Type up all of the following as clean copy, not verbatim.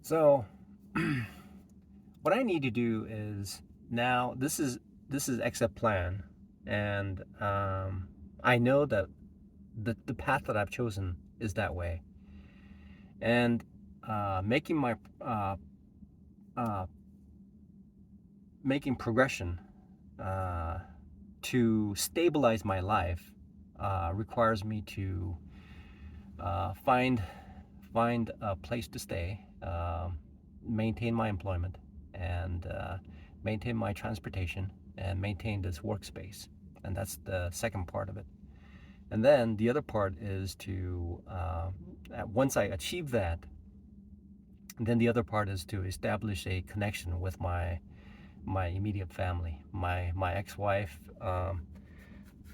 So what I need to do is now this is exit plan, and I know that the path that I've chosen is that way, and making my uh, making progression uh, to stabilize my life requires me to find a place to stay, maintain my employment, and maintain my transportation, and maintain this workspace. And that's the second part of it. And then the other part is to once I achieve that, then the other part is to establish a connection with my immediate family, my ex-wife.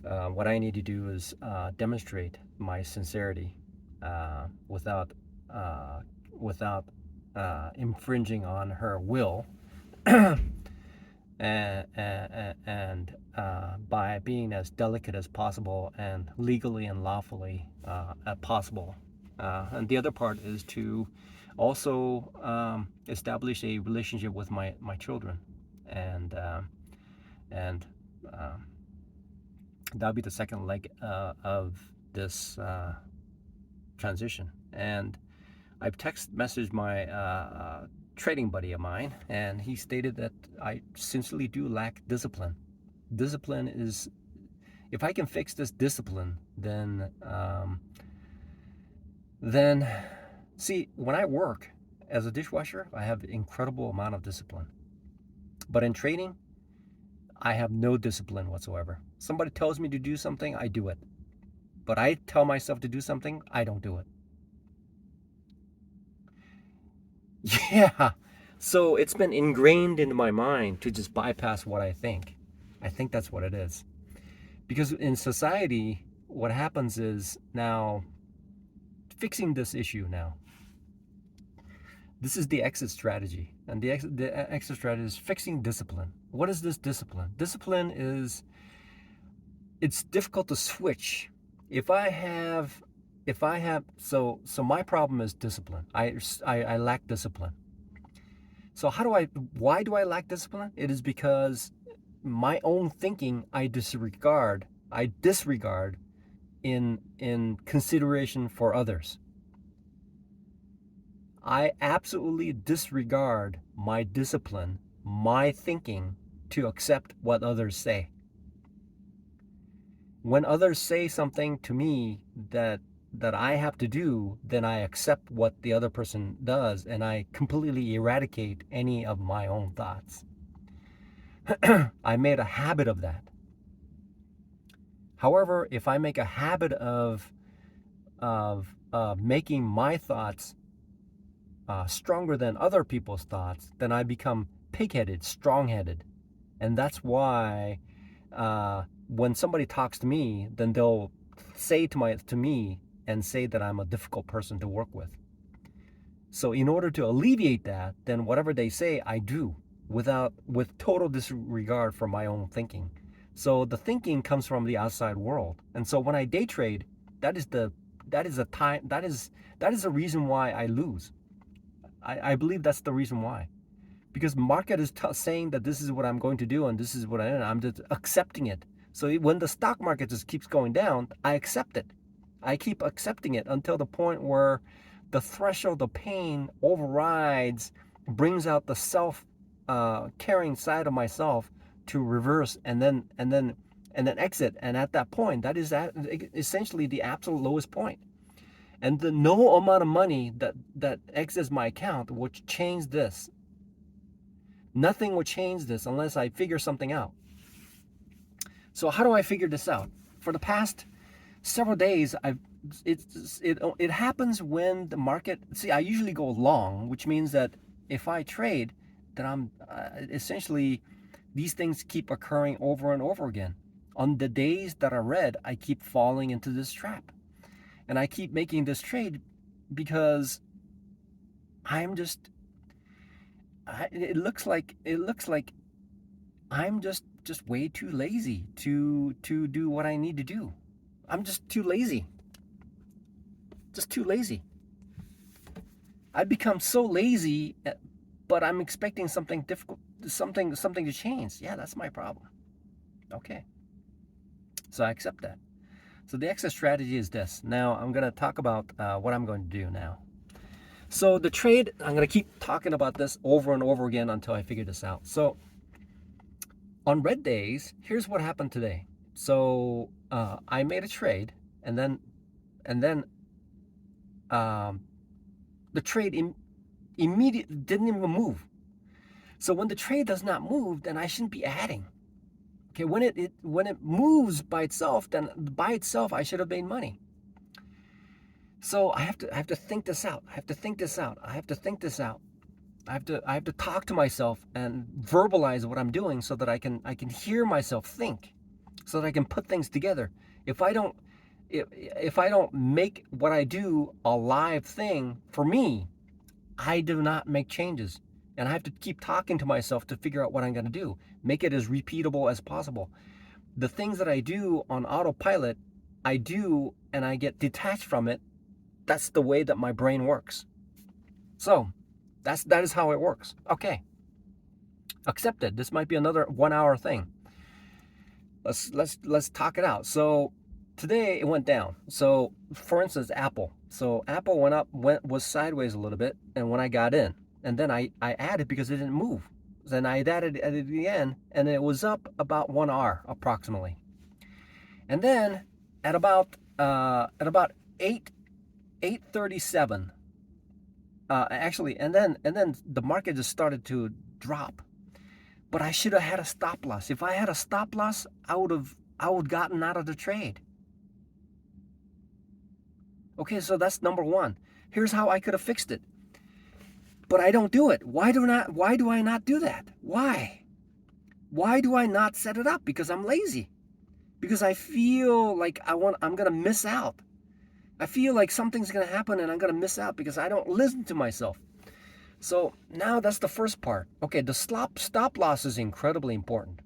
What I need to do is demonstrate my sincerity without without infringing on her will, and by being as delicate as possible and legally and lawfully as possible. And the other part is to also establish a relationship with my children, and that'll be the second leg of this transition. And I've text messaged my trading buddy of mine, and he stated that I sincerely do lack discipline. Discipline is, if I can fix this discipline, then see, when I work as a dishwasher, I have incredible amount of discipline. But in trading, I have no discipline whatsoever. Somebody tells me to do something, I do it. But I tell myself to do something, I don't do it. Yeah. So it's been ingrained into my mind to just bypass what I think. I think that's what it is. Because in society, what happens is now fixing this issue now. This is the exit strategy. And the exit strategy is fixing discipline. What is this discipline? Discipline is, it's difficult to switch. If I have so my problem is discipline. I lack discipline. So why do I lack discipline? It is because my own thinking I disregard in consideration for others. I absolutely disregard my discipline, my thinking, to accept what others say. When others say something to me that I have to do, then I accept what the other person does, and I completely eradicate any of my own thoughts. I made a habit of that. However, if I make a habit of making my thoughts stronger than other people's thoughts, then I become pig-headed, strong-headed. And that's why when somebody talks to me, then they'll say to me and say that I'm a difficult person to work with. So in order to alleviate that, then whatever they say, I do with total disregard for my own thinking. So the thinking comes from the outside world. And so when I day trade, that is the reason why I lose. I believe that's the reason why. Because market is saying that this is what I'm going to do and this is what I'm just accepting it. So when the stock market just keeps going down, I accept it. I keep accepting it until the point where the threshold of pain overrides, brings out the self-caring side of myself to reverse and then exit. And at that point, that is essentially the absolute lowest point. And the no amount of money that exits my account will change this. Nothing will change this unless I figure something out. So how do I figure this out? For the past several days, it happens when the market. See, I usually go long, which means that if I trade, then I'm essentially, these things keep occurring over and over again. On the days that are red, I keep falling into this trap, and I keep making this trade because I'm just. It looks like I'm just way too lazy to do what I need to do. I'm just too lazy. Just too lazy. I become so lazy, but I'm expecting something difficult, something to change. Yeah, that's my problem. Okay, so I accept that. So the exit strategy is this. Now I'm gonna talk about what I'm going to do now. So the trade, I'm gonna keep talking about this over and over again until I figure this out. So on red days, here's what happened today. So I made a trade, and then um, the trade immediately didn't even move. So when the trade does not move, then I shouldn't be adding. Okay, when it moves by itself, then by itself I should have made money. So I have to think this out. I have to think this out. I have to think this out. I have to talk to myself and verbalize what I'm doing so that I can hear myself think, so that I can put things together. If I don't if I don't make what I do a live thing for me, I do not make changes. And I have to keep talking to myself to figure out what I'm going to do. Make it as repeatable as possible. The things that I do on autopilot, I do and I get detached from it. That's the way that my brain works. So that is how it works. Okay. Accepted. This might be another 1 hour thing. Let's talk it out. So today it went down. So for instance, Apple. So Apple was sideways a little bit, and when I got in, and then I added because it didn't move. Then I added again, and it was up about 1 hour approximately. And then at about 8:37, actually, and then the market just started to drop. But I should have had a stop loss. If I had a stop loss, I would gotten out of the trade. Okay, so that's number one. Here's how I could have fixed it. But I don't do it. Why do I not do that? Why? Why do I not set it up? Because I'm lazy. Because I feel like I'm gonna miss out. I feel like something's gonna happen and I'm gonna miss out because I don't listen to myself. So now that's the first part. Okay, the stop loss is incredibly important.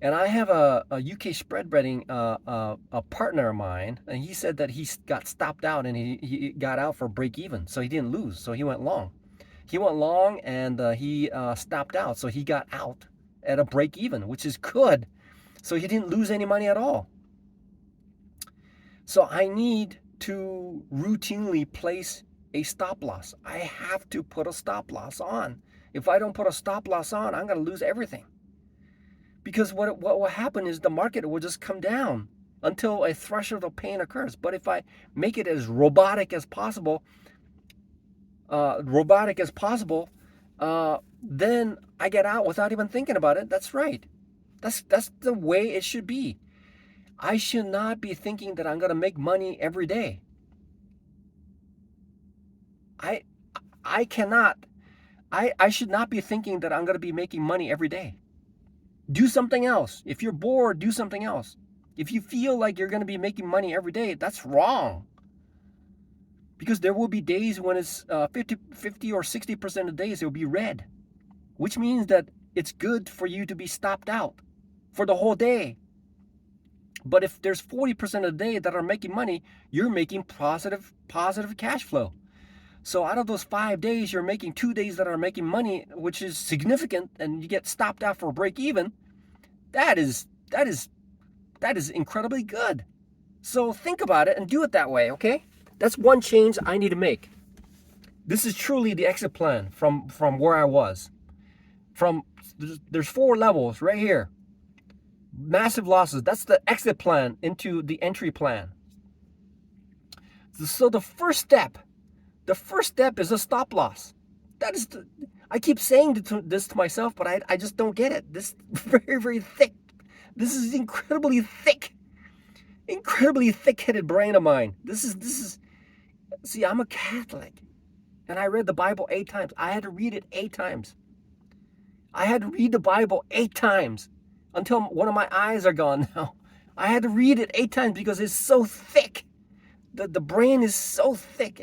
And I have a UK spread betting a partner of mine, and he said that he got stopped out and he got out for break even, so he didn't lose, so he went long. He went long and he stopped out, so he got out at a break even, which is good. So he didn't lose any money at all. So I need to routinely place a stop loss. I have to put a stop loss on. If I don't put a stop loss on, I'm going to lose everything. Because what will happen is the market will just come down until a threshold of pain occurs. But if I make it as robotic as possible, then I get out without even thinking about it. That's right. That's the way it should be. I should not be thinking that I'm going to make money every day. I cannot. I should not be thinking that I'm going to be making money every day. Do something else. If you're bored, do something else. If you feel like you're going to be making money every day, that's wrong. Because there will be days when it's 50 or 60% of days it will be red, which means that it's good for you to be stopped out for the whole day. But if there's 40% of the day that are making money, you're making positive cash flow. So out of those 5 days, you're making 2 days that are making money, which is significant, and you get stopped out for a break even. That is incredibly good. So think about it and do it that way, okay? That's one change I need to make. This is truly the exit plan from where I was. There's 4 levels right here. Massive losses. That's the exit plan into the entry plan. So the first step is a stop loss. I keep saying this to myself, but I just don't get it. This is very, very thick. This is incredibly thick-headed brain of mine. This is. See, I'm a Catholic, and I read the Bible 8 times. I had to read it 8 times. I had to read the Bible 8 times until one of my eyes are gone now. I had to read it 8 times because it's so thick. The brain is so thick.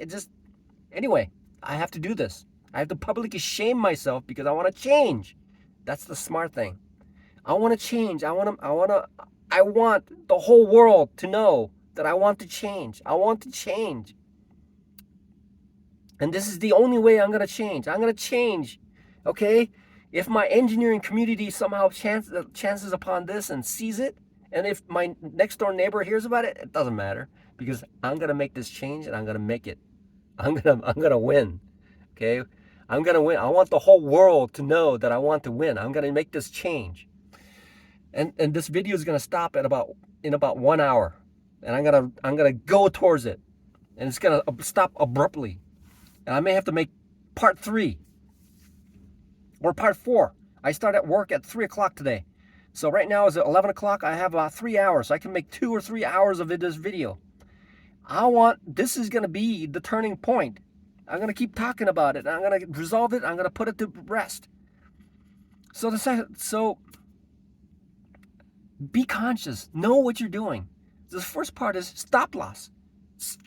Anyway, I have to do this. I have to publicly shame myself because I want to change. That's the smart thing. I want to change. I want the whole world to know that I want to change. I want to change. And this is the only way I'm going to change. I'm going to change, okay? If my engineering community somehow chances upon this and sees it, and if my next door neighbor hears about it, it doesn't matter, because I'm going to make this change and I'm going to make it. I'm going to win, okay? I'm going to win. I want the whole world to know that I want to win. I'm going to make this change. And this video is going to stop at in about 1 hour. And I'm going to go towards it. And it's going to stop abruptly. And I may have to make part 3 or part 4. I start at work at 3 o'clock today. So right now it's at 11 o'clock. I have about 3 hours. So I can make 2 or 3 hours of this video. This is going to be the turning point. I'm going to keep talking about it. I'm going to resolve it. I'm going to put it to rest. So be conscious. Know what you're doing. The first part is stop loss.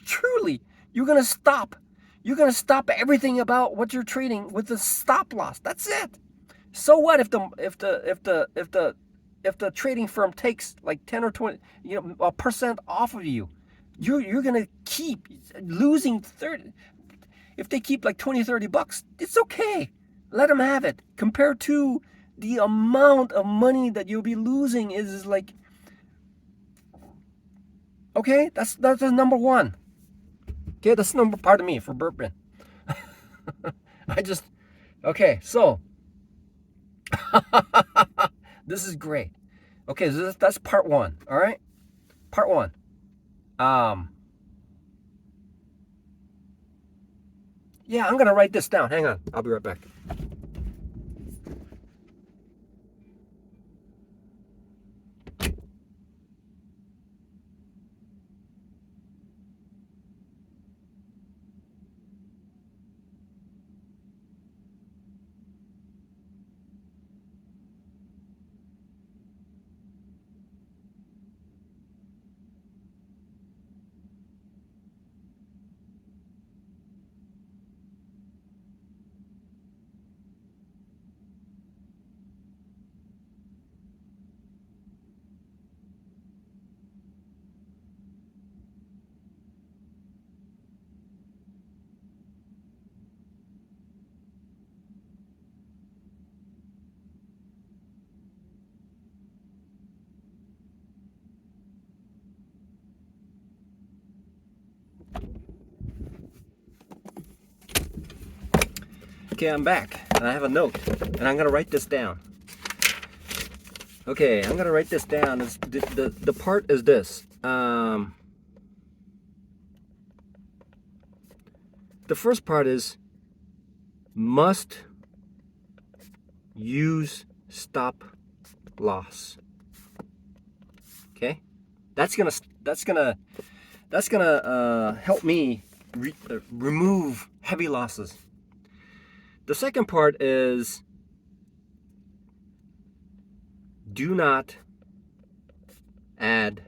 Truly, you're going to stop. You're going to stop everything about what you're trading with the stop loss. That's it. So what if the trading firm takes like 10 or 20, a percent off of you? You're going to keep losing 30. If they keep like 20, 30 bucks, it's okay. Let them have it. Compared to the amount of money that you'll be losing is like, okay, that's number one. Okay, that's pardon me for burping. Okay, so this is great. Okay, so that's part 1, all right? Part 1. Yeah, I'm gonna write this down. Hang on, I'll be right back. Okay, I'm back, and I have a note, and I'm gonna write this down. Okay, I'm gonna write this down. The part is this. The first part is must use stop loss. Okay, that's gonna help me remove heavy losses. The second part is do not add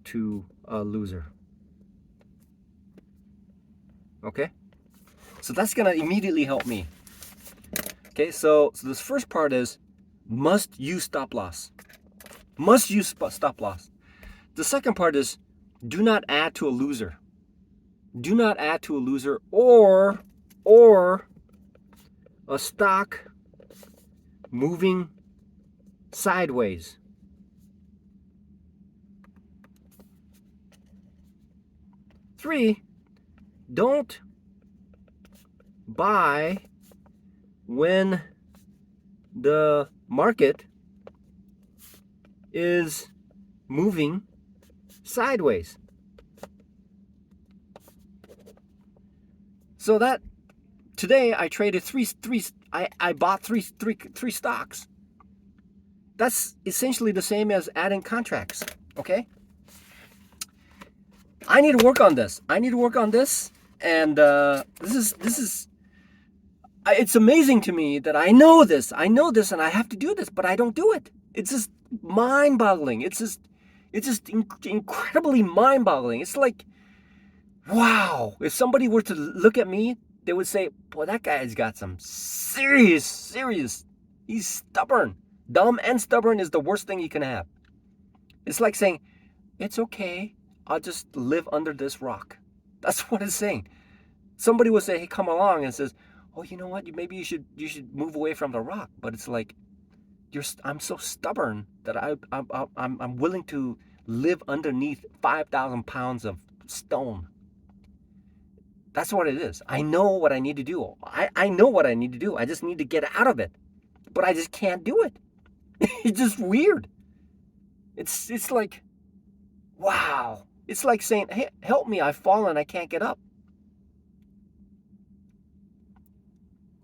to a loser. Okay? So that's going to immediately help me. Okay, so this first part is must use stop loss. Must use stop loss. The second part is do not add to a loser. Do not add to a loser or a stock moving sideways. Three, don't buy when the market is moving sideways. So that today I traded I bought three stocks. That's essentially the same as adding contracts, okay? I need to work on this. And it's amazing to me that I know this, and I have to do this, but I don't do it. It's just mind-boggling. It's just incredibly mind-boggling. It's like, wow. If somebody were to look at me, they would say, boy, that guy's got some serious, he's stubborn. Dumb and stubborn is the worst thing you can have. It's like saying, it's okay, I'll just live under this rock. That's what it's saying. Somebody will say, hey, come along, and says, oh, you know what? Maybe you should move away from the rock. But it's like, I'm so stubborn that I'm willing to live underneath 5,000 pounds of stone. That's what it is. I know what I need to do. I know what I need to do. I just need to get out of it. But I just can't do it. It's just weird. It's like, wow. It's like saying, hey, help me, I've fallen, I can't get up.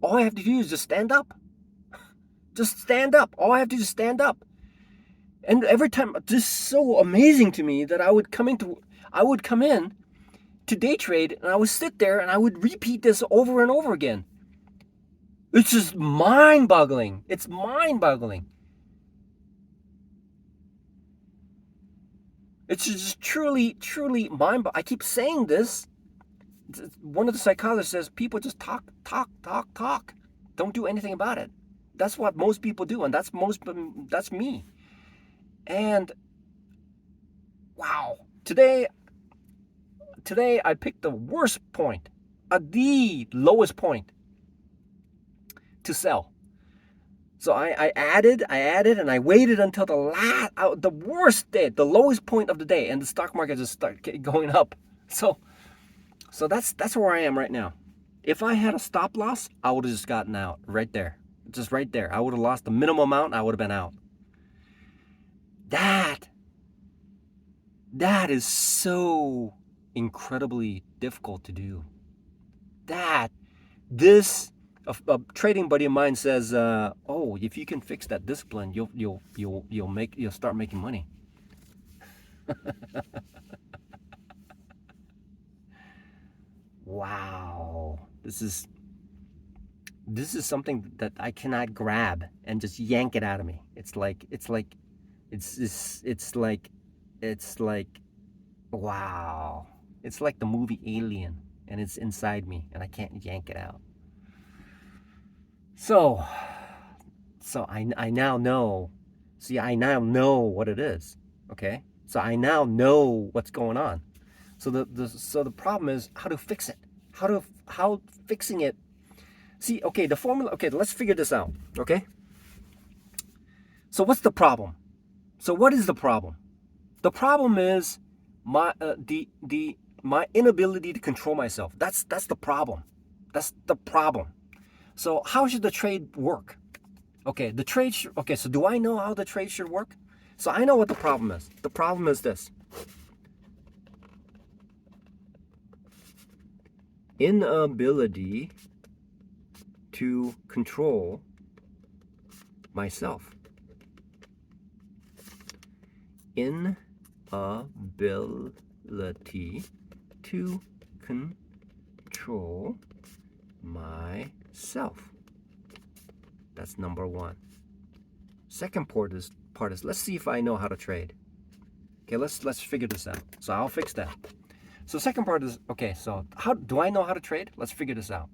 All I have to do is just stand up. Just stand up. All I have to do is stand up. And every time, this is so amazing to me that I would come in to day trade, and I would sit there and I would repeat this over and over again. It's just mind-boggling. It's mind-boggling. It's just truly, truly mind-boggling. I keep saying this. One of the psychologists says people just talk. Don't do anything about it. That's what most people do, and that's me. And wow, today I picked the worst point, the lowest point to sell. So I added, and I waited until the worst day, the lowest point of the day, and the stock market just started going up. So that's where I am right now. If I had a stop loss, I would have just gotten out right there. Just right there. I would have lost the minimum amount, I would have been out. That is so incredibly difficult to do. A trading buddy of mine says, "Oh, if you can fix that discipline, you'll start making money." Wow, this is something that I cannot grab and just yank it out of me. It's like wow. It's like the movie Alien, and it's inside me, and I can't yank it out. So I now know. See, I now know what it is. Okay, so I now know what's going on. So the problem is how to fix it. How fixing it. See, okay, the formula. Okay, let's figure this out. Okay. So what's the problem? So what is the problem? The problem is my my inability to control myself. That's the problem. That's the problem. So how should the trade work? Okay, so do I know how the trade should work? So I know what the problem is. The problem is this. Inability to control myself. Inability to control myself. That's number one. Second part is let's see if I know how to trade. Okay, let's figure this out. So I'll fix that. So second part is, okay, so how do I know how to trade? Let's figure this out.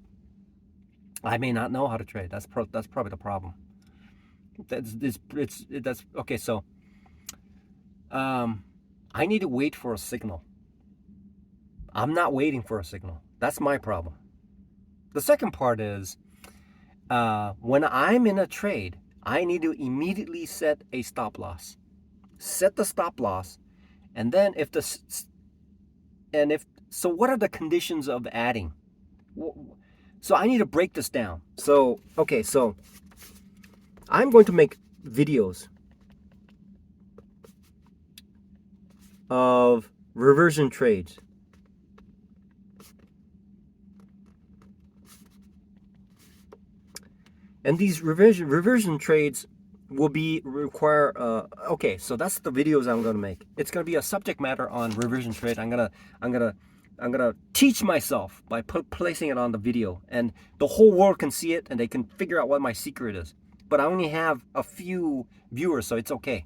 I may not know how to trade. That's probably the problem. That's okay. So I need to wait for a signal. I'm not waiting for a signal. That's my problem. The second part is when I'm in a trade, I need to immediately set a stop loss. Set the stop loss, and then so what are the conditions of adding? So I need to break this down. So okay, so I'm going to make videos of reversion trades. And these reversion trades will require okay, so that's the videos I'm going to make. It's going to be a subject matter on reversion trade. I'm going to teach myself by placing it on the video, and the whole world can see it and they can figure out what my secret is. But I only have a few viewers, so it's okay.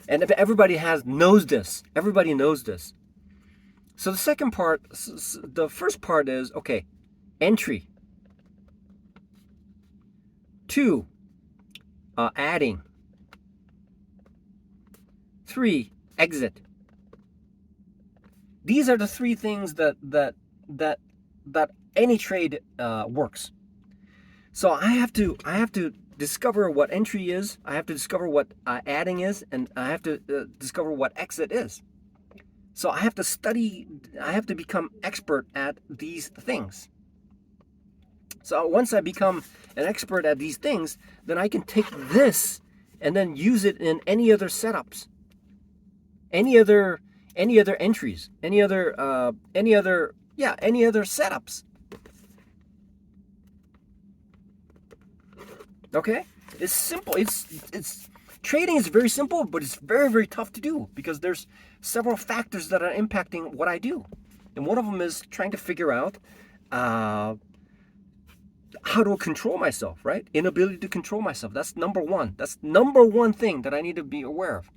And if everybody knows this. Everybody knows this. So the second part, the first part is, okay, entry. 2, adding. 3, exit. These are the three things that that any trade works. So I have to discover what entry is. I have to discover what adding is, and I have to discover what exit is. So I have to study. I have to become expert at these things. So once I become an expert at these things, then I can take this and then use it in any other setups, any other entries, any other setups. Okay, it's simple. It's trading is very simple, but it's very tough to do because there's several factors that are impacting what I do, and one of them is trying to figure out how to control myself. Right, inability to control myself. That's number one. That's number one thing that I need to be aware of.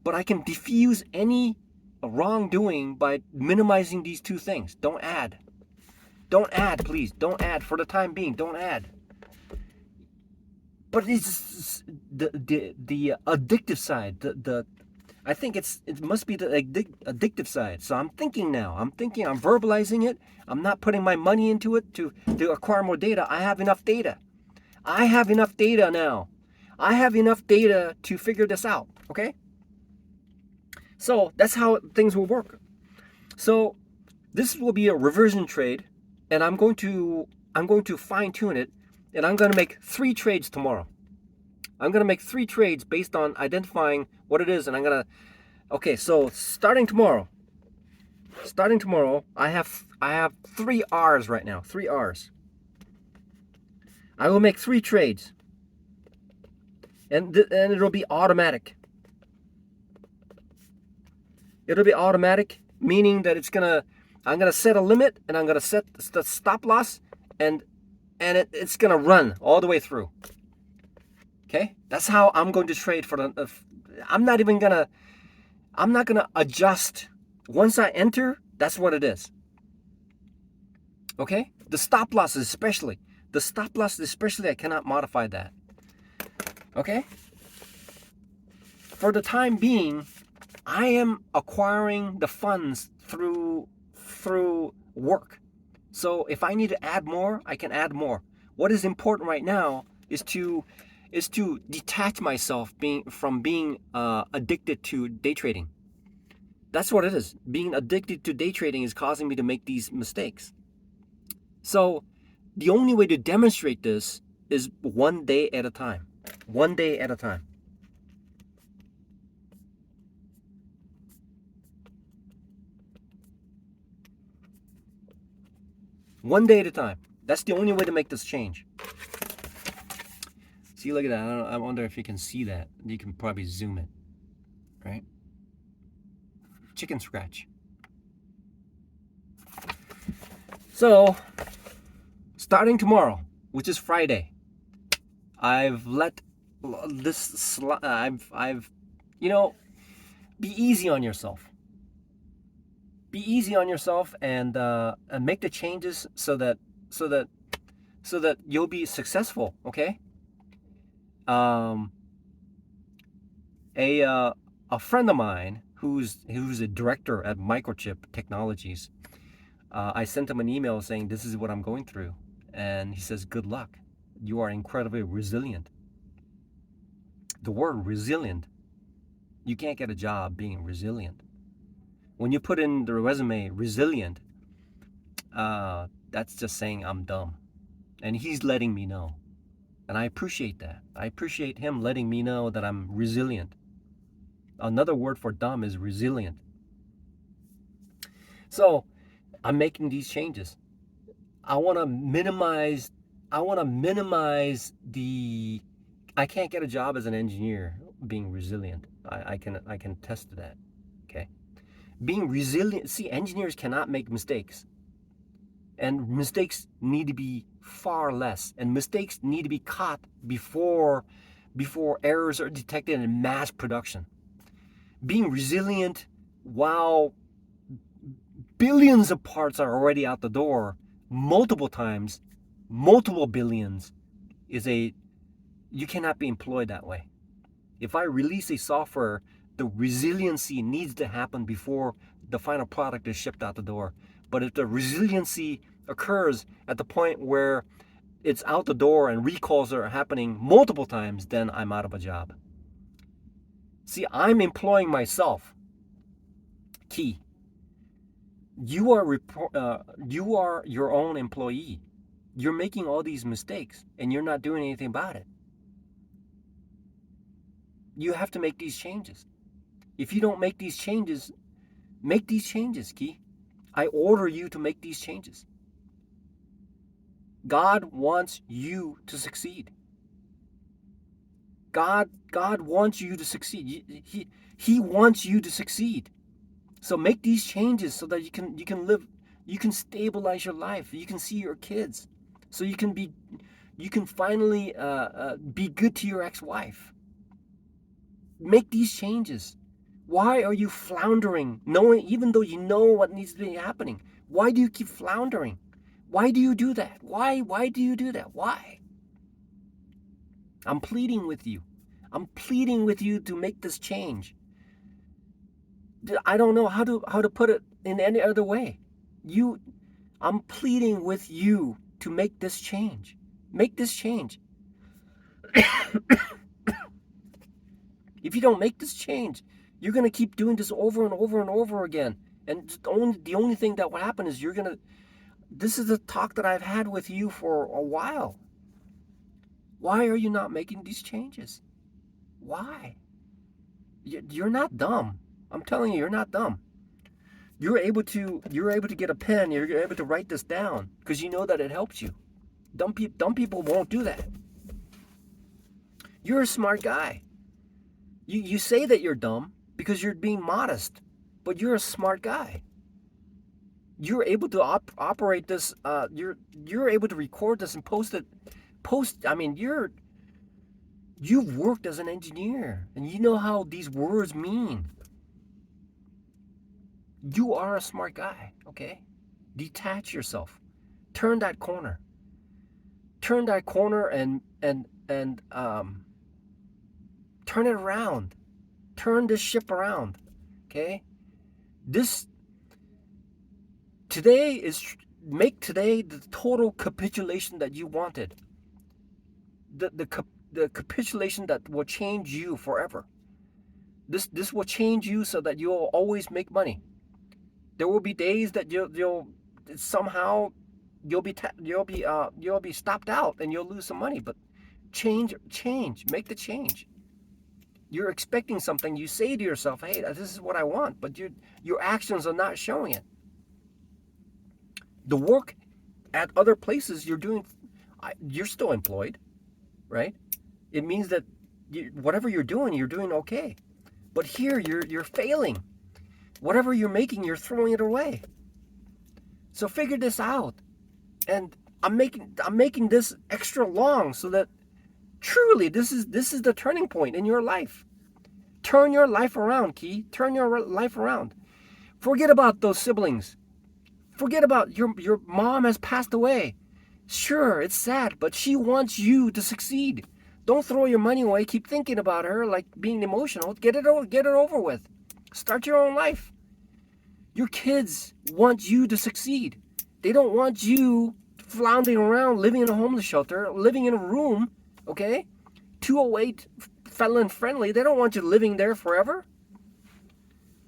But I can diffuse any wrongdoing by minimizing these two things. Don't add. Don't add, please. Don't add for the time being. Don't add. But it's the addictive side. I think it must be the addictive side. So I'm thinking now. I'm verbalizing it. I'm not putting my money into it to acquire more data. I have enough data. I have enough data now. I have enough data to figure this out. Okay? So that's how things will work. So this will be a reversion trade, and I'm going to fine tune it, and I'm going to make 3 trades tomorrow. I'm going to make 3 trades based on identifying what it is, and I'm going to. Okay, so starting tomorrow, I have 3 R's right now. 3 R's. I will make 3 trades, and it'll be automatic. It'll be automatic, meaning that I'm gonna set a limit, and I'm gonna set the stop loss, and it's gonna run all the way through. Okay, that's how I'm going to trade for the. I'm not gonna adjust. Once I enter, that's what it is. Okay, the stop loss especially. I cannot modify that. Okay, for the time being, I am acquiring the funds through work. So if I need to add more, I can add more. What is important right now is to detach myself from being addicted to day trading. That's what it is. Being addicted to day trading is causing me to make these mistakes. So the only way to demonstrate this is one day at a time. One day at a time. One day at a time. That's the only way to make this change. See, look at that. I wonder if you can see that. You can probably zoom it, right? Chicken scratch. So, starting tomorrow, which is Friday, I've let this I've be easy on yourself. Be easy on yourself, and make the changes so that you'll be successful. Okay. A friend of mine who's a director at Microchip Technologies, I sent him an email saying this is what I'm going through, and he says, "Good luck. You are incredibly resilient." The word resilient, you can't get a job being resilient. When you put in the resume resilient, that's just saying I'm dumb, and he's letting me know. And I appreciate that. I appreciate him letting me know that I'm resilient. Another word for dumb is resilient. So I'm making these changes. I want to minimize the. I can't get a job as an engineer being resilient. I can attest to that. Okay, being resilient. See, engineers cannot make mistakes, and mistakes need to be far less, and mistakes need to be caught before errors are detected in mass production. Being resilient while billions of parts are already out the door multiple times, multiple billions, you cannot be employed that way. If I release a software, the resiliency needs to happen before the final product is shipped out the door. But if the resiliency occurs at the point where it's out the door and recalls are happening multiple times, then I'm out of a job. See, I'm employing myself. Key. You are your own employee. You're making all these mistakes and you're not doing anything about it. You have to make these changes. If you don't make these changes, Key. I order you to make these changes. God wants you to succeed. God wants you to succeed. He wants you to succeed. So make these changes so that you can live, you can stabilize your life. You can see your kids. So you can finally be good to your ex-wife. Make these changes. Why are you floundering, even though you know what needs to be happening? Why do you keep floundering? Why do you do that? Why do you do that? Why? I'm pleading with you. I'm pleading with you to make this change. I don't know how to put it in any other way. I'm pleading with you to make this change. Make this change. If you don't make this change, you're going to keep doing this over and over and over again. And the only thing that will happen is this is a talk that I've had with you for a while. Why are you not making these changes? Why? You're not dumb. I'm telling you, you're not dumb. You're able to get a pen. You're able to write this down because you know that it helps you. Dumb people won't do that. You're a smart guy. You say that you're dumb because you're being modest, but you're a smart guy. You're able to operate this. You're able to record this and post it. I mean, you've worked as an engineer and you know how these words mean. You are a smart guy, okay? Detach yourself. Turn that corner. Turn that corner and turn it around. Turn this ship around, okay? Make today the total capitulation that you wanted. The capitulation that will change you forever. This will change you so that you'll always make money. There will be days that you'll somehow you'll be stopped out and you'll lose some money, but change, make the change. You're expecting something, you say to yourself, hey, this is what I want, but your actions are not showing it. The work at other places you're still employed, right? It means that whatever you're doing okay. But here you're failing. Whatever you're making, you're throwing it away. So figure this out. And I'm making this extra long so that truly this is the turning point in your life. Turn your life around, Key. Turn your life around. Forget about those siblings. Forget about your mom has passed away. Sure, it's sad, but she wants you to succeed. Don't throw your money away. Keep thinking about her like being emotional. Get it over with. Start your own life. Your kids want you to succeed. They don't want you floundering around, living in a homeless shelter, living in a room, okay? 208 felon friendly. They don't want you living there forever.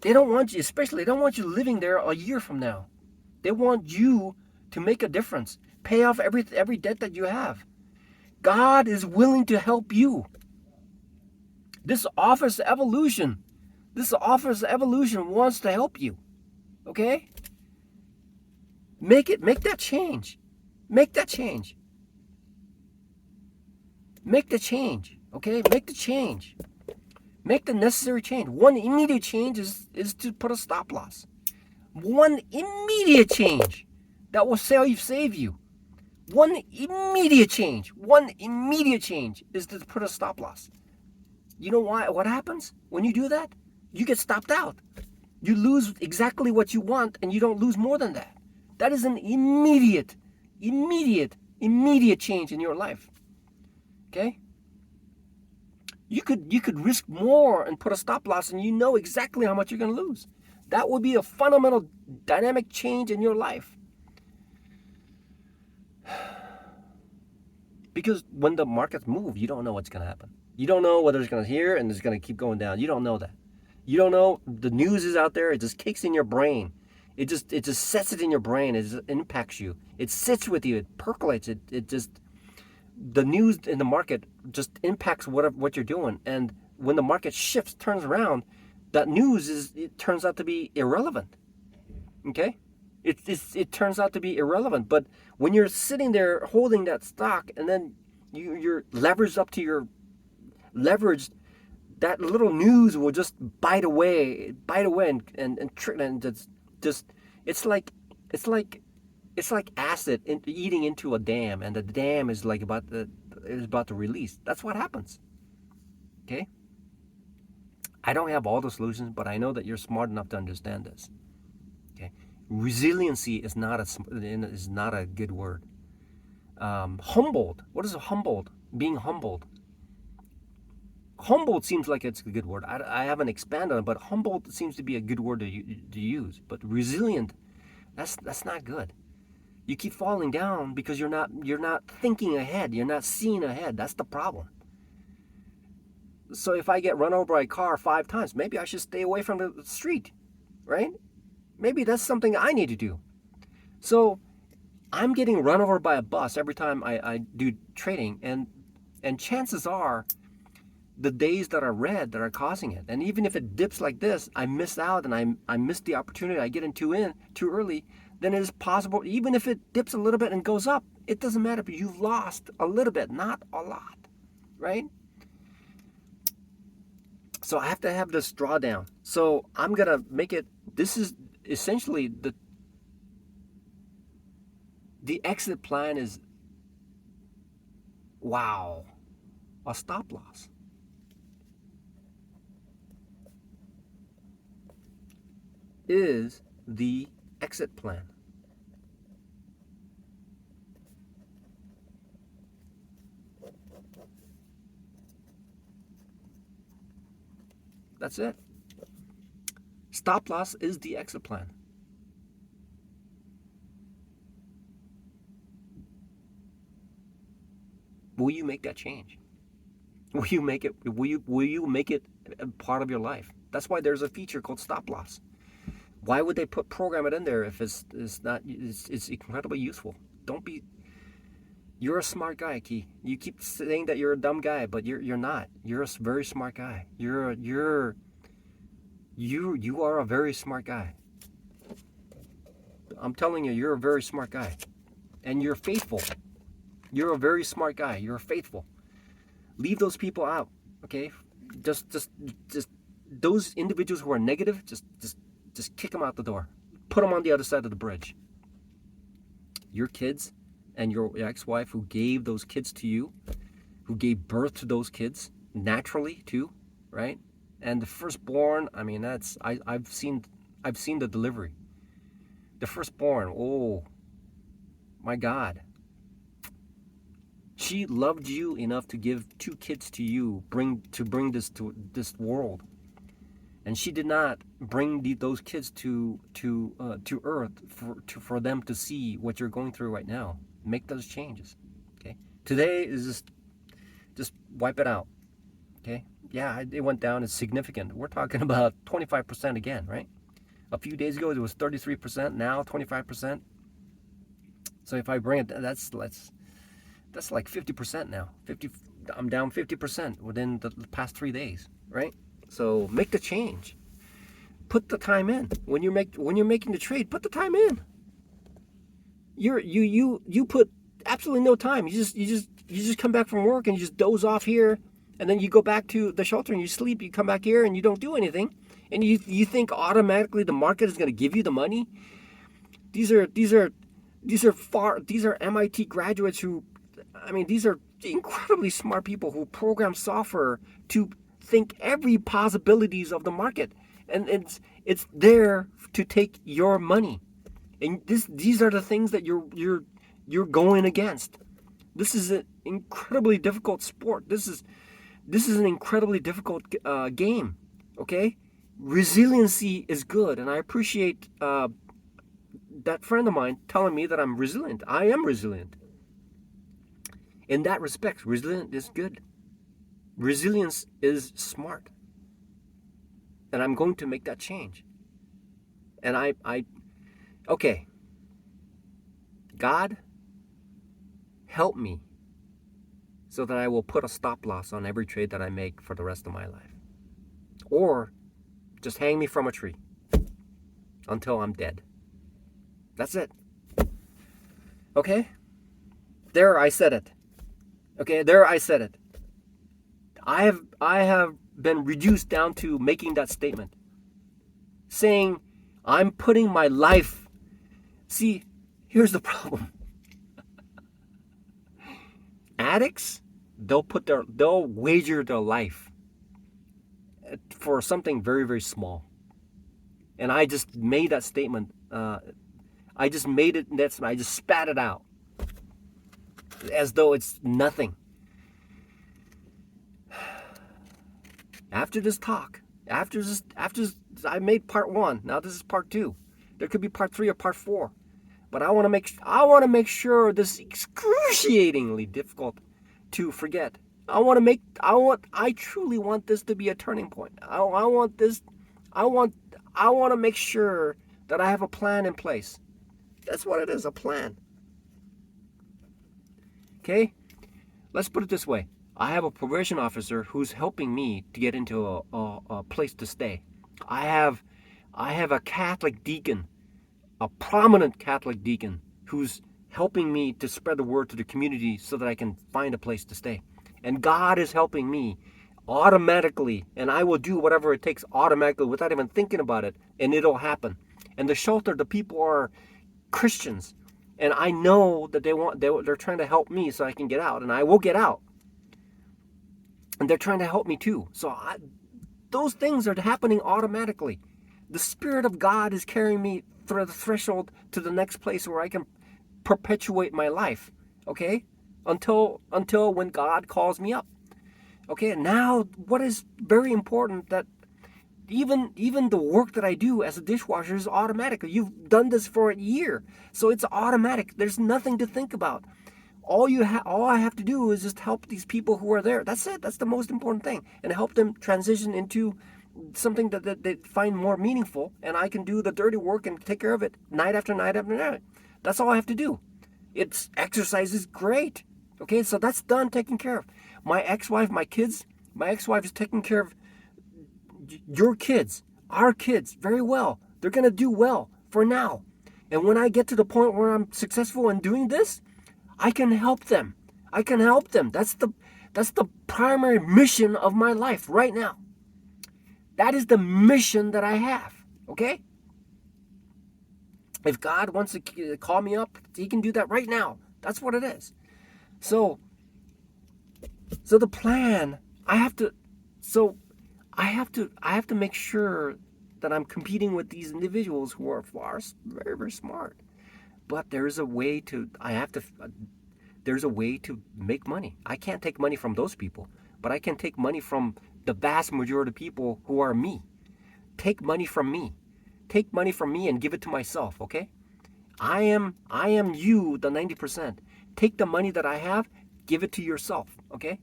They don't want you living there a year from now. They want you to make a difference. Pay off every debt that you have. God is willing to help you. This offers evolution. Wants to help you. Okay? Make that change. Make the change. Okay? Make the change. Make the necessary change. One immediate change is to put a stop loss. One immediate change that will save you. One immediate change is to put a stop loss. You know why? What happens when you do that? You get stopped out. You lose exactly what you want and you don't lose more than that. That is an immediate change in your life. Okay? You could risk more and put a stop loss and you know exactly how much you're going to lose. That would be a fundamental dynamic change in your life. Because when the markets move, you don't know what's going to happen. You don't know whether it's going to here and it's going to keep going down. You don't know that. You don't know. The news is out there. It just kicks in your brain. It just sets it in your brain. It just impacts you. It sits with you. It percolates. It just, the news in the market just impacts what you're doing. And when the market shifts, turns around, that news it turns out to be irrelevant. Okay? It turns out to be irrelevant. But when you're sitting there holding that stock and then you're leveraged up to your leveraged, that little news will just bite away and just it's like acid eating into a dam, and the dam is like about to release. That's what happens. Okay? I don't have all the solutions, but I know that you're smart enough to understand this. Okay? Resiliency is not a good word. Humbled. What is humbled? Being humbled. Humbled seems like it's a good word. I haven't expanded on it, but humbled seems to be a good word to use. But resilient, that's not good. You keep falling down because you're not thinking ahead. You're not seeing ahead. That's the problem. So if I get run over by a car 5 times, maybe I should stay away from the street, right? Maybe that's something I need to do. So I'm getting run over by a bus every time I do trading, and chances are the days that are red that are causing it. And even if it dips like this, I miss out and I miss the opportunity. I get in too early, then it is possible, even if it dips a little bit and goes up, it doesn't matter, but you've lost a little bit, not a lot, right? So I have to have this drawdown. So I'm going to make it, this is essentially the exit plan is, wow, a stop loss. Is the exit plan. That's it. Stop loss is the exit plan. Will you make that change? Will you make it? Will you make it a part of your life? That's why there's a feature called stop loss. Why would they program it in there if it's not? It's incredibly useful. Don't be. You're a smart guy, Key. You keep saying that you're a dumb guy, but you're not. You're a very smart guy. You are a very smart guy. I'm telling you, you're a very smart guy, and you're faithful. You're a very smart guy. You're faithful. Leave those people out, okay? Just those individuals who are negative. Just kick them out the door. Put them on the other side of the bridge. Your kids and your ex-wife who gave those kids to you, who gave birth to those kids naturally too, right? And the firstborn, I mean, that's I've seen the delivery. The firstborn, oh my God. She loved you enough to give 2 kids to you, bring this to this world. And she did not bring those kids to earth for them to see what you're going through right now. Make those changes. Okay. Today is just wipe it out. Okay. Yeah, it went down. It's significant. We're talking about 25% again, right? A few days ago it was 33%. Now 25%. So if I bring it, that's like 50% now. I'm down 50% within the past 3 days, right? So make the change. Put the time in. When you're making the trade, put the time in. You put absolutely no time. You just come back from work and you just doze off here, and then you go back to the shelter and you sleep. You come back here and you don't do anything, and you think automatically the market is going to give you the money. These are MIT graduates who, I mean, these are incredibly smart people who program software to think every possibilities of the market, and it's there to take your money. And these are the things that you're going against. This is an incredibly difficult sport. This is an incredibly difficult game. Okay, resiliency is good, and I appreciate that friend of mine telling me that I'm resilient. I am resilient. In that respect, resilient is good. Resilience is smart. And I'm going to make that change. And okay, God, help me so that I will put a stop loss on every trade that I make for the rest of my life. Or just hang me from a tree until I'm dead. That's it. Okay? There, I said it. Okay, there I said it. I have been reduced down to making that statement. Saying, I'm putting my life. See, here's the problem. Addicts, they'll wager their life for something very, very small. And I just made that statement. I just made it. I just spat it out as though it's nothing. After this talk, after I made part 1. Now this is part 2. There could be part 3 or part 4. But I want to make sure this is excruciatingly difficult to forget. I truly want this to be a turning point. I want to make sure that I have a plan in place. That's what it is, a plan. Okay? Let's put it this way. I have a probation officer who's helping me to get into a place to stay. I have a Catholic deacon, a prominent Catholic deacon, who's helping me to spread the word to the community so that I can find a place to stay. And God is helping me automatically, and I will do whatever it takes automatically without even thinking about it, and it'll happen. And the shelter, the people are Christians, and I know that they're trying to help me so I can get out, and I will get out. And they're trying to help me too. So those things are happening automatically. The Spirit of God is carrying me through the threshold to the next place where I can perpetuate my life. Okay? Until when God calls me up. Okay, now what is very important, that even the work that I do as a dishwasher is automatic. You've done this for a year, so it's automatic. There's nothing to think about. All I have to do is just help these people who are there. That's it. That's the most important thing, and help them transition into something that they find more meaningful, and I can do the dirty work and take care of it night after night after night. That's all I have to do. It's exercise is great. Okay, so that's done, taken care of. My ex-wife, my kids, my ex-wife is taking care of your kids, our kids, very well. They're going to do well for now. And when I get to the point where I'm successful in doing this, I can help them. I can help them. That's the primary mission of my life right now. That is the mission that I have. Okay? If God wants to call me up, He can do that right now. That's what it is. So the plan, I have to make sure that I'm competing with these individuals who are very, very smart. But there's a way to make money. I can't take money from those people, but I can take money from the vast majority of people who are me. Take money from me. Take money from me and give it to myself, okay? I am you, the 90%. Take the money that I have, give it to yourself, okay?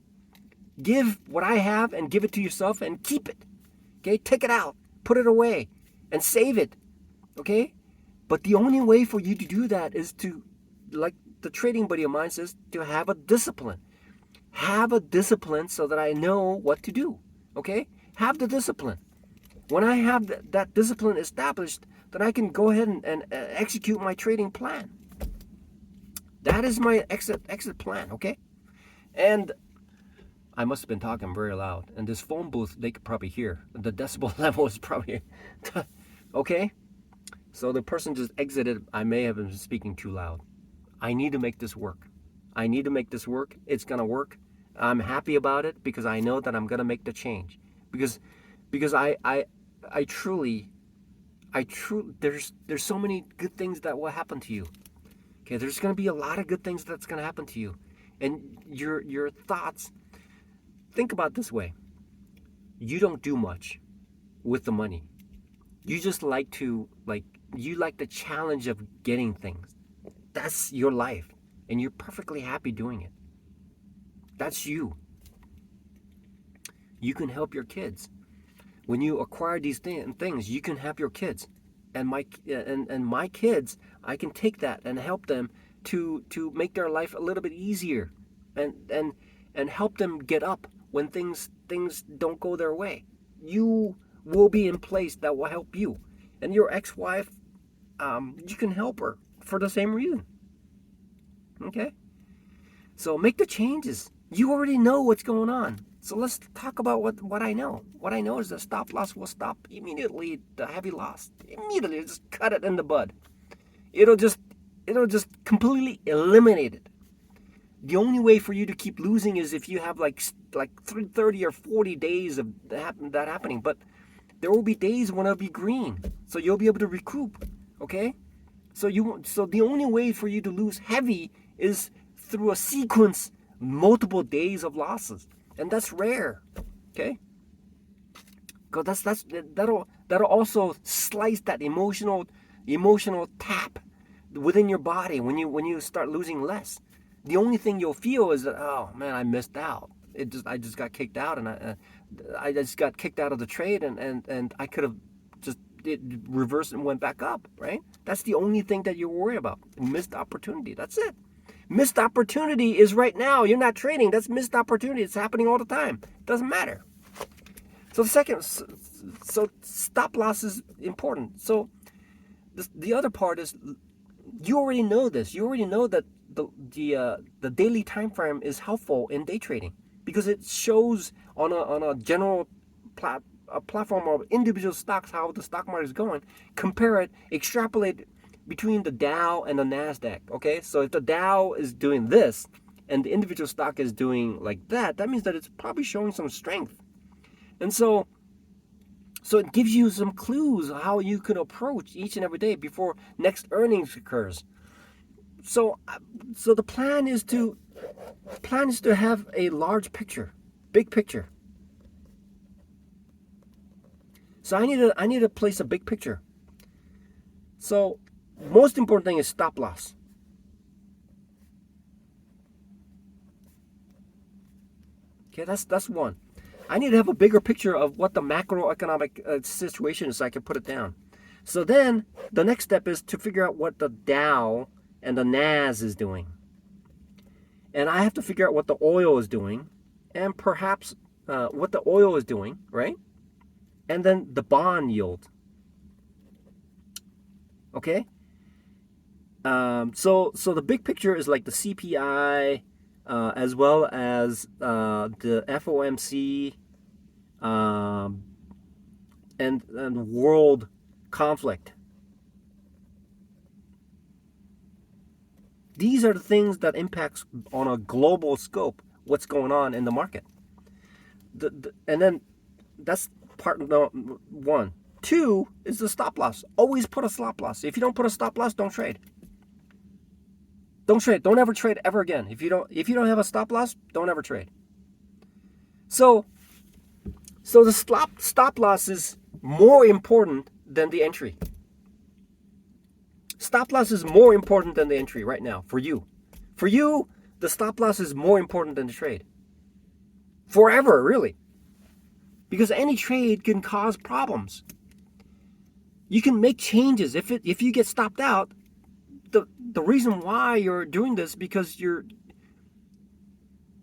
Give what I have and give it to yourself and keep it. Okay? Take it out, put it away, and save it. Okay? But the only way for you to do that is to, like the trading buddy of mine says, to have a discipline. Have a discipline so that I know what to do. Okay? Have the discipline. When I have that discipline established, then I can go ahead and execute my trading plan. That is my exit plan, okay? And I must have been talking very loud. And this phone booth, they could probably hear. The decibel level is probably... okay? So the person just exited. I may have been speaking too loud. I need to make this work. I need to make this work. It's going to work. I'm happy about it because I know that I'm going to make the change. Because I truly, there's so many good things that will happen to you. Okay, there's going to be a lot of good things that's going to happen to you. And your thoughts, think about it this way. You don't do much. with the money. You just like you like the challenge of getting things. That's your life, and you're perfectly happy doing it. That's you. You can help your kids. When you acquire these things, you can help your kids. And my kids, I can take that and help them to make their life a little bit easier, and help them get up when things don't go their way. You will be in place that will help you. And your ex-wife, you can help her for the same reason. Okay? So make the changes. You already know what's going on. So let's talk about what I know. What I know is that stop loss will stop immediately the heavy loss. Immediately, just cut it in the bud. It'll just completely eliminate it. The only way for you to keep losing is if you have like 30 or 40 days of that happening. But there will be days when it'll be green, so you'll be able to recoup. Okay, so the only way for you to lose heavy is through a sequence, multiple days of losses, and that's rare. Okay, because that'll also slice that emotional tap within your body when you start losing less. The only thing you'll feel is that, oh man, I missed out. I just got kicked out, and I just got kicked out of the trade, and I could have just reversed and went back up, right? That's the only thing that you're worried about. Missed opportunity. That's it. Missed opportunity is right now. You're not trading. That's missed opportunity. It's happening all the time. It doesn't matter. So so stop loss is important. So the other part is, you already know this. You already know that the daily time frame is helpful in day trading, because it shows on a general platform of individual stocks how the stock market is going. Compare it, extrapolate between the Dow and the Nasdaq. Okay, so if the Dow is doing this and the individual stock is doing like that, that means that it's probably showing some strength. And so it gives you some clues how you can approach each and every day before next earnings occurs. So the plan is to have a large picture, big picture. So I need to place a big picture. So most important thing is stop loss. Okay, that's one. I need to have a bigger picture of what the macroeconomic situation is, so I can put it down. So then the next step is to figure out what the Dow and the Nas is doing. And I have to figure out what the oil is doing, and perhaps what the oil is doing, right? And then the bond yield. Okay? So the big picture is like the CPI, as well as the FOMC, and world conflict. These are the things that impacts on a global scope what's going on in the market. And then that's part one. Two is the stop loss. Always put a stop loss. If you don't put a stop loss, don't trade. Don't trade. Don't ever trade ever again. If you don't have a stop loss, don't ever trade. So the stop loss is more important than the entry. Stop loss is more important than the entry right now for you. For you, the stop loss is more important than the trade. Forever, really. Because any trade can cause problems. You can make changes. If you get stopped out, the reason why you're doing this, because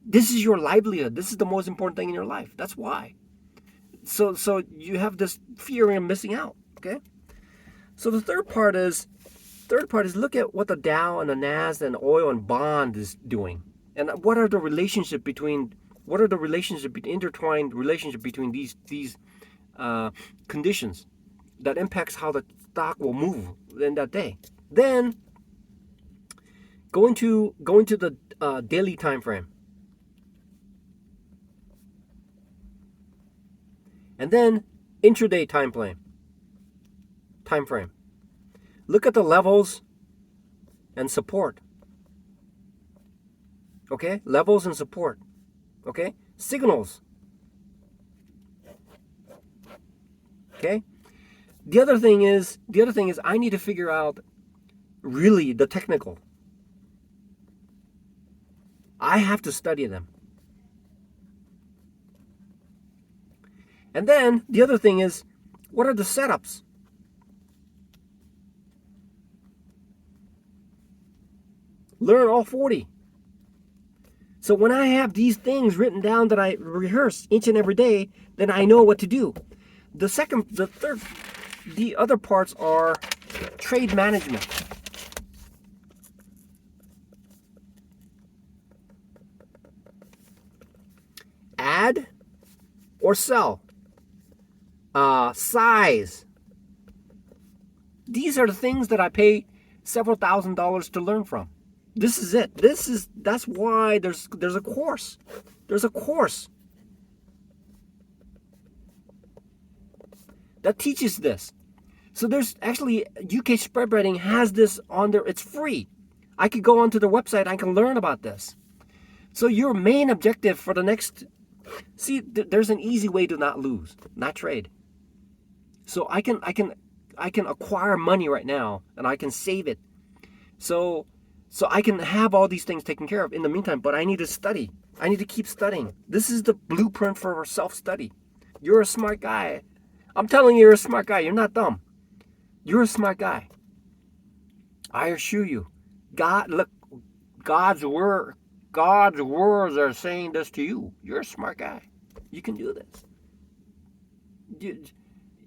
this is your livelihood. This is the most important thing in your life. That's why. So you have this fear of missing out. Okay. So the third part is look at what the Dow and the Nas and oil and bond is doing, and what are the intertwined relationship between these conditions that impacts how the stock will move in that day. Then go into the daily time frame, and then intraday time frame. Look at the levels and support. Okay, levels and support. Okay, signals. Okay. The other thing is I need to figure out really the technical. I have to study them. And then the other thing is, what are the setups? Learn all 40. So when I have these things written down that I rehearse each and every day, then I know what to do. The other parts are trade management. Add or sell. Size. These are the things that I pay several $1,000s to learn from. This is it. That's why there's a course. There's a course that teaches this. So there's actually UK Spreadbreading has this on there. It's free. I could go onto their website. I can learn about this. So your main objective for the next, there's an easy way to not lose, not trade. So I can acquire money right now and I can save it. So I can have all these things taken care of in the meantime, but I need to study. I need to keep studying. This is the blueprint for self-study. You're a smart guy. I'm telling you, you're a smart guy. You're not dumb. You're a smart guy. I assure you. God's words are saying this to you. You're a smart guy. You can do this.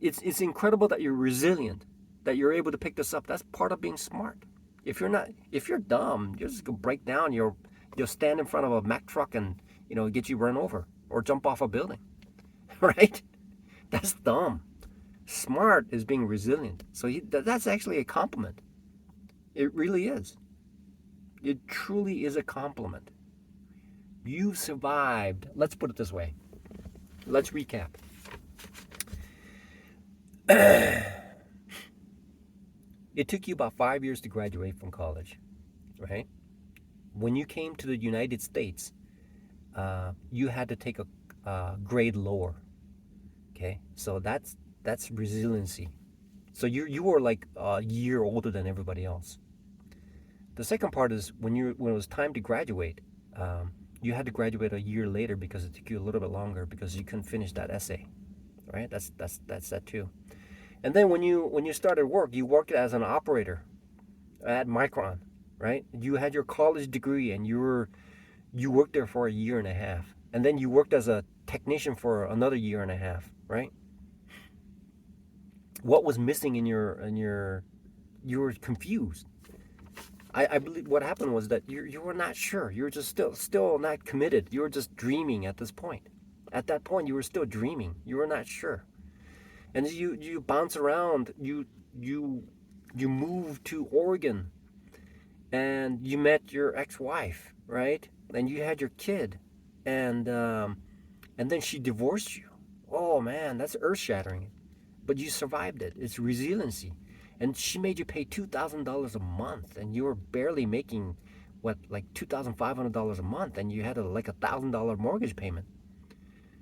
It's incredible that you're resilient, that you're able to pick this up. That's part of being smart. If you're dumb, you're just gonna break down. You'll stand in front of a Mack truck and get you run over or jump off a building, right? That's dumb. Smart is being resilient. So that's actually a compliment. It really is. It truly is a compliment. You've survived. Let's put it this way. Let's recap. It took you about 5 years to graduate from college, right? When you came to the United States, you had to take a grade lower. Okay, so that's resiliency. So you were like a year older than everybody else. The second part is when it was time to graduate, you had to graduate a year later because it took you a little bit longer because you couldn't finish that essay, right? That's that too. And then when you started work, you worked as an operator at Micron, right? You had your college degree and you worked there for a year and a half, and then you worked as a technician for another year and a half, right? What was missing in your you were confused. I believe what happened was that you were not sure. You were just still not committed. You were just dreaming at this point. At that point, you were still dreaming. You were not sure, and you bounce around. You moved to Oregon, and you met your ex-wife, right? And you had your kid, and then she divorced you. Oh man, that's earth-shattering. But you survived it. It's resiliency. And she made you pay $2,000 a month, and you were barely making like $2,500 a month, and you had like $1,000 mortgage payment.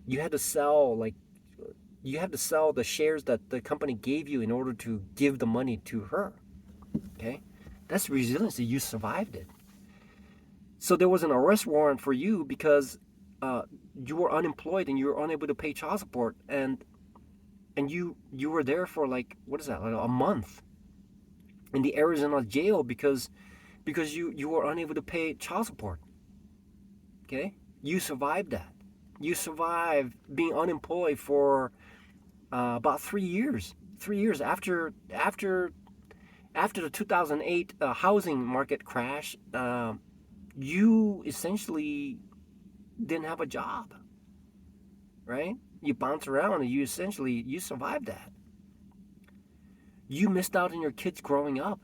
You had to sell the shares that the company gave you in order to give the money to her. Okay, that's resiliency. You survived it. So there was an arrest warrant for you because you were unemployed and you were unable to pay child support, and you were there for like a month in the Arizona jail because you were unable to pay child support. Okay, you survived that. You survived being unemployed for about 3 years. 3 years after the 2008 housing market crash, you essentially didn't have a job, right? You bounced around and you survived that. You missed out on your kids growing up.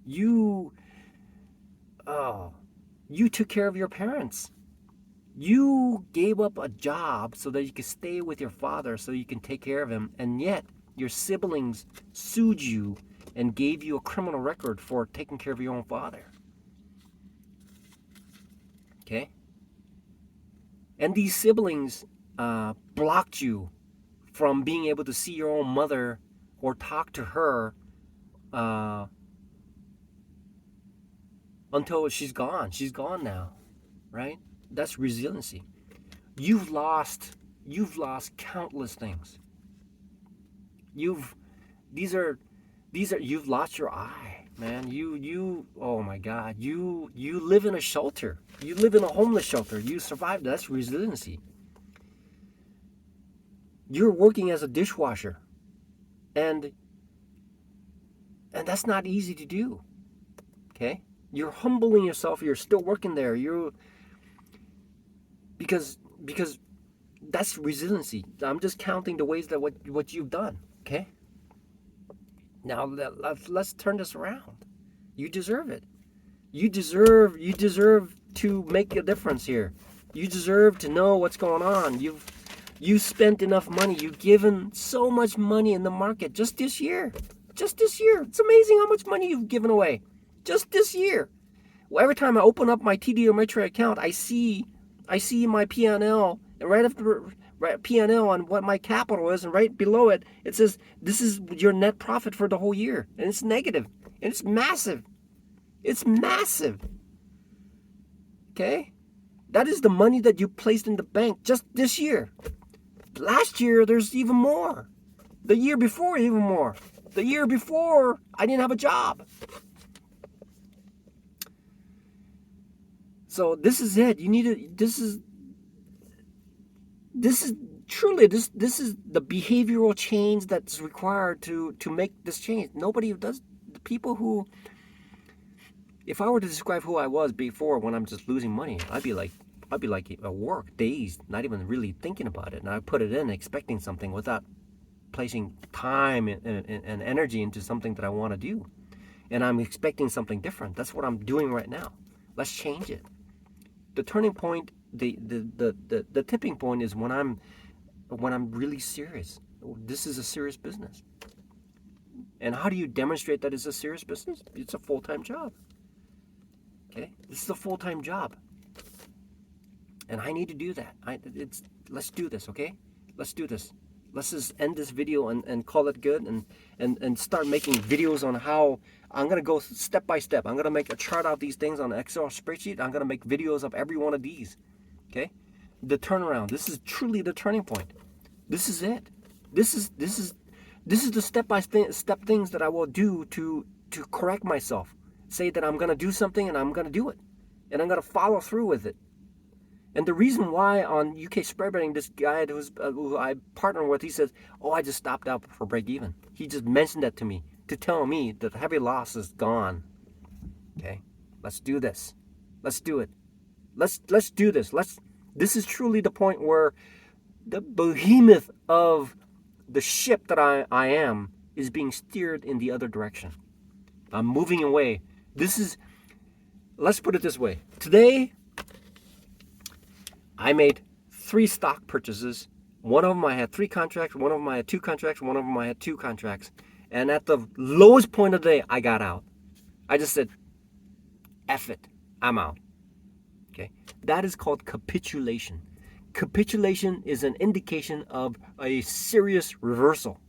You took care of your parents. You gave up a job so that you could stay with your father so you can take care of him, and yet your siblings sued you and gave you a criminal record for taking care of your own father. Okay? And these siblings blocked you from being able to see your own mother or talk to her until she's gone. She's gone now, right? That's resiliency. You've lost countless things. You've lost your eye, man. Oh my God, you live in a shelter. You live in a homeless shelter. You survived. That's resiliency. You're working as a dishwasher, and that's not easy to do. Okay, you're humbling yourself. You're still working there. Because that's resiliency. I'm just counting the ways that what you've done. Okay. Now let's turn this around. You deserve it. You deserve to make a difference here. You deserve to know what's going on. You've spent enough money. You've given so much money in the market just this year. Just this year. It's amazing how much money you've given away. Just this year. Well, every time I open up my TD Ameritrade account, I see my P&L, and right after P&L on what my capital is, and right below it, it says this is your net profit for the whole year, and it's negative, and it's massive. It's massive. Okay? That is the money that you placed in the bank just this year. Last year, there's even more. The year before, even more. The year before, I didn't have a job. So this is it. You need to. This is truly this is the behavioral change that's required to make this change. Nobody does. The people who, if I were to describe who I was before when I'm just losing money, I'd be like at work, dazed, not even really thinking about it, and I put it in expecting something without placing time and energy into something that I want to do, and I'm expecting something different. That's what I'm doing right now. Let's change it. The turning point, the tipping point is when I'm really serious. This is a serious business. And how do you demonstrate that it's a serious business? It's a full-time job. Okay? This is a full-time job. And I need to do that. Let's do this, okay? Let's do this. Let's just end this video and call it good and start making videos on how I'm going to go step by step. I'm going to make a chart out these things on an Excel spreadsheet. I'm going to make videos of every one of these. Okay? The turnaround. This is truly the turning point. This is it. This is the step by step things that I will do to correct myself. Say that I'm going to do something and I'm going to do it. And I'm going to follow through with it. And the reason why on UK spread betting, this guy who I partner with, he says, "Oh, I just stopped out for break even." He just mentioned that to me to tell me that the heavy loss is gone. Okay, let's do this. Let's do it. Let's do this. This is truly the point where the behemoth of the ship that I am is being steered in the other direction. I'm moving away. Let's put it this way. Today, I made 3 stock purchases. One of them I had 3 contracts, one of them I had 2 contracts, one of them I had 2 contracts. And at the lowest point of the day, I got out. I just said, F it, I'm out. Okay, that is called capitulation. Capitulation is an indication of a serious reversal.